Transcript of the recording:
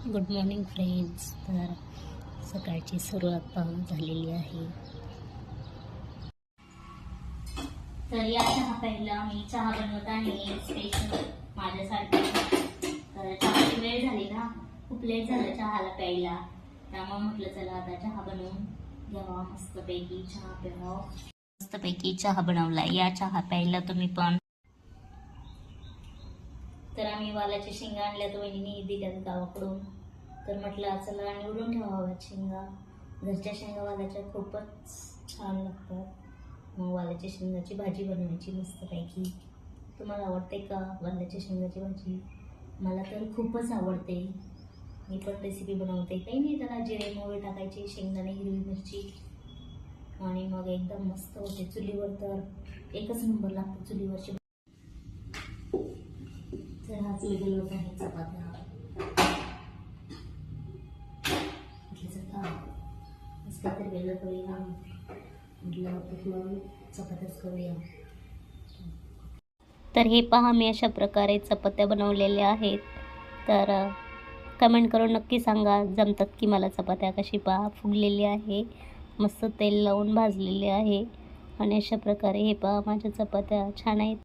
Good morning friends. तर सकाळची सुरुवात झालेली आहे. तर या चहा प्यायला मी चहा बनवत आहे स्पेशल माझ्यासाठी. तर चहाची वेळ झाली ना, खूप लेट झालं चहाला प्यायला, त्यामुळे म्हटलं चला आता चहा बनवून घ्यावा. मस्तपैकी चहा प्यावा. मस्तपैकी चहा बनवला. या चहा प्यायला तुम्ही पण. तर आम्ही वालाच्या शेंगा आणल्यात, वहिनी दिल्यात गावाकडून. तर म्हटलं चला निवडून ठेवाव्यात शेंगा. घरच्या शेंगा वालाच्या खूपच छान लागतात. मग वालाच्या शेंगाची भाजी बनवायची मस्तपैकी. तुम्हाला आवडते का वालाच्या शेंगाची भाजी? मला तर खूपच आवडते. मी पण रेसिपी बनवते. काही नाही, त्याला जिरे मोहरी टाकायची, शेंगदाणे, हिरवी मिरची, आणि मग एकदम मस्त होते. चुलीवर तर एकच नंबर लागते चुलीवरची. तर हा मी बनवत आहे चपात्या. काहीतरी वेगळं करूया म्हटलं, चपात्याच करूया. तर हे पहा, मी अशा प्रकारे चपात्या बनवलेल्या आहेत. तर कमेंट करून नक्की सांगा जमतात की मला चपात्या. कशी पहा फुगलेली आहे, मस्त तेल लावून भाजलेली आहे. आणि अशा प्रकारे हे पहा माझ्या चपात्या छान आहेत.